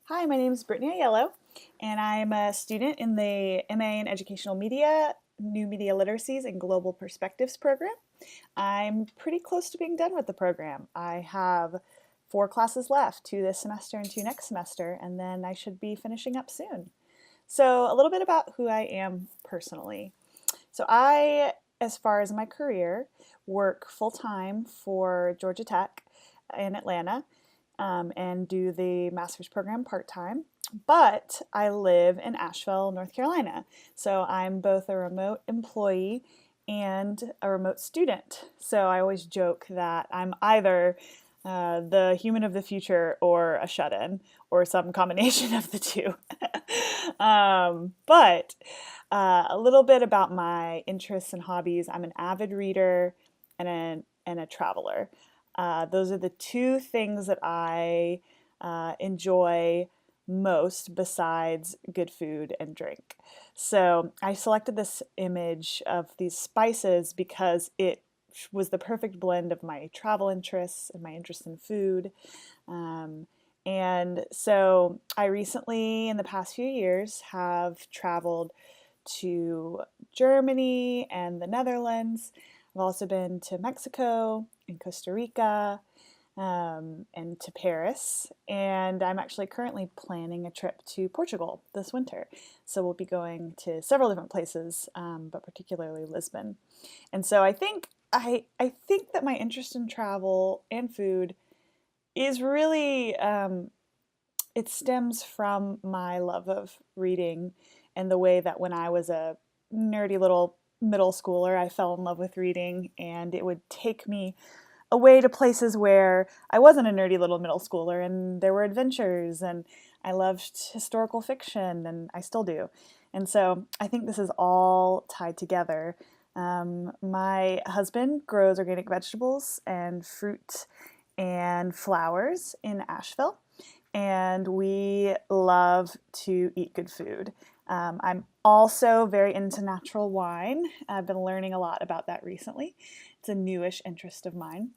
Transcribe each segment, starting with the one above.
Hi, my name is Brittany Aiello, and I'm a student in the MA in Educational Media, New Media Literacies, and Global Perspectives program. I'm pretty close to being done with the program. I have 4 classes left, 2 this semester and 2 next semester, and then I should be finishing up soon. So, a little bit about who I am personally. So, as far as my career, work full time for Georgia Tech in Atlanta and do the master's program part time. But I live in Asheville, North Carolina. So I'm both a remote employee and a remote student. So I always joke that I'm either the human of the future or a shut in or some combination of the two. But a little bit about my interests and hobbies. I'm an avid reader and a traveler. Those are the 2 things that I enjoy most besides good food and drink. So I selected this image of these spices because it was the perfect blend of my travel interests and my interest in food. Um, and so I recently, in the past few years, have traveled to Germany and the Netherlands. I've also been to Mexico and Costa Rica and to Paris. And I'm actually currently planning a trip to Portugal this winter. So we'll be going to several different places, but particularly Lisbon. And so I think that my interest in travel and food is really it stems from my love of reading and the way that when I was a nerdy little middle schooler, I fell in love with reading, and it would take me away to places where I wasn't a nerdy little middle schooler, and there were adventures, and I loved historical fiction, and I still do. And so I think this is all tied together. My husband grows organic vegetables and fruit and flowers in Asheville, and we love to eat good food. I'm also very into natural wine. I've been learning a lot about that recently. It's a newish interest of mine.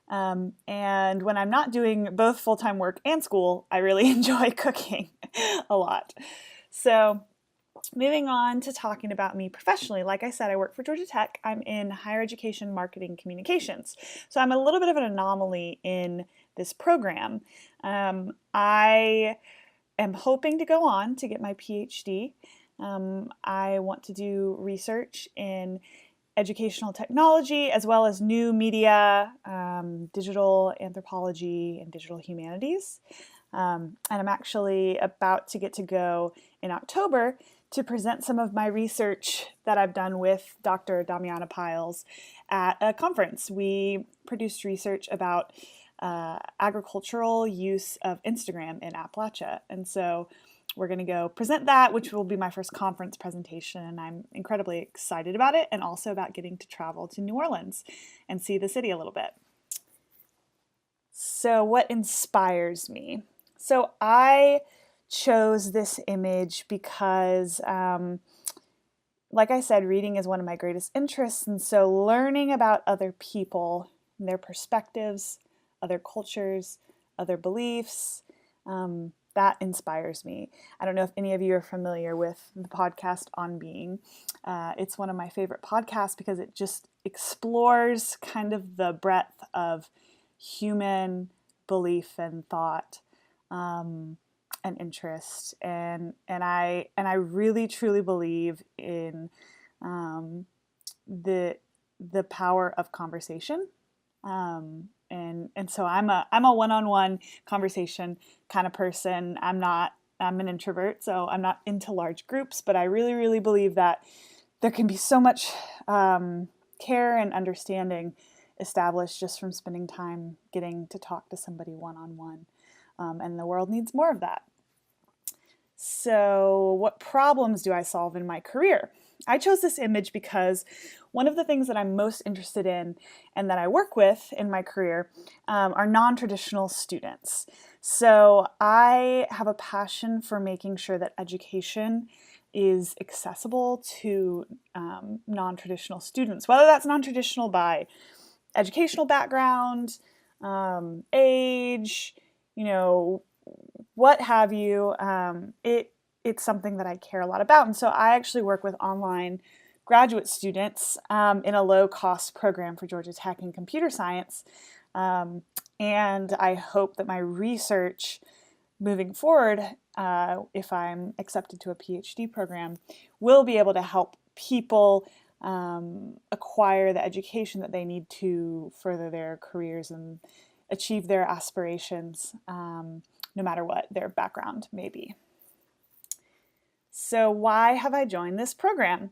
And when I'm not doing both full-time work and school, I really enjoy cooking a lot. So moving on to talking about me professionally, like I said, I work for Georgia Tech. I'm in higher education marketing communications. So I'm a little bit of an anomaly in this program. I am hoping to go on to get my PhD. I want to do research in educational technology as well as new media, digital anthropology, and digital humanities. And I'm actually about to get to go in October to present some of my research that I've done with Dr. Damiana Piles at a conference. We produced research about agricultural use of Instagram in Appalachia. And so we're going to go present that, which will be my first conference presentation. And I'm incredibly excited about it, and also about getting to travel to New Orleans and see the city a little bit. So what inspires me? So I chose this image because, like I said, reading is one of my greatest interests. And so learning about other people and their perspectives, other cultures, other beliefs, that inspires me. I don't know if any of you are familiar with the podcast On Being. It's one of my favorite podcasts because it just explores kind of the breadth of human belief and thought and interest, and I really truly believe in the power of conversation. And so I'm a one-on-one conversation kind of person. I'm an introvert, so I'm not into large groups, but I really believe that there can be so much care and understanding established just from spending time getting to talk to somebody one-on-one. And the world needs more of that. So what problems do I solve in my career? I chose this image because one of the things that I'm most interested in and that I work with in my career are non-traditional students. So I have a passion for making sure that education is accessible to non-traditional students, whether that's non-traditional by educational background, age, what have you. It's something that I care a lot about. And so I actually work with online graduate students in a low-cost program for Georgia Tech in computer science. And I hope that my research moving forward, if I'm accepted to a PhD program, will be able to help people acquire the education that they need to further their careers and achieve their aspirations, no matter what their background may be. So why have I joined this program?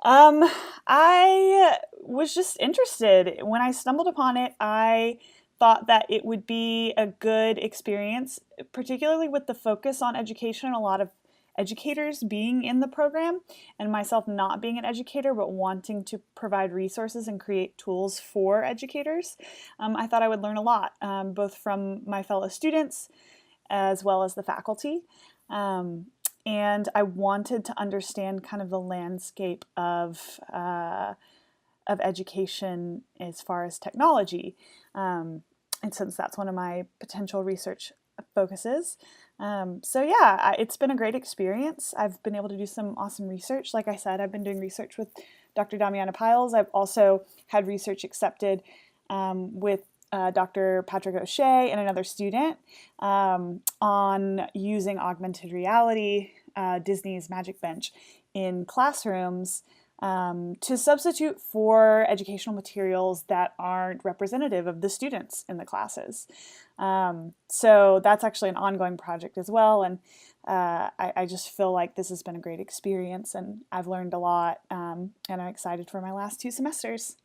I was just interested. When I stumbled upon it, I thought that it would be a good experience, particularly with the focus on education and a lot of educators being in the program, and myself not being an educator but wanting to provide resources and create tools for educators. I thought I would learn a lot, both from my fellow students as well as the faculty. And I wanted to understand kind of the landscape of education as far as technology. And since that's one of my potential research focuses. So yeah, it's been a great experience. I've been able to do some awesome research. Like I said, I've been doing research with Dr. Damiana Piles. I've also had research accepted with Dr. Patrick O'Shea and another student on using augmented reality, Disney's Magic Bench, in classrooms to substitute for educational materials that aren't representative of the students in the classes. So that's actually an ongoing project as well, and I just feel like this has been a great experience, and I've learned a lot, and I'm excited for my last 2 semesters.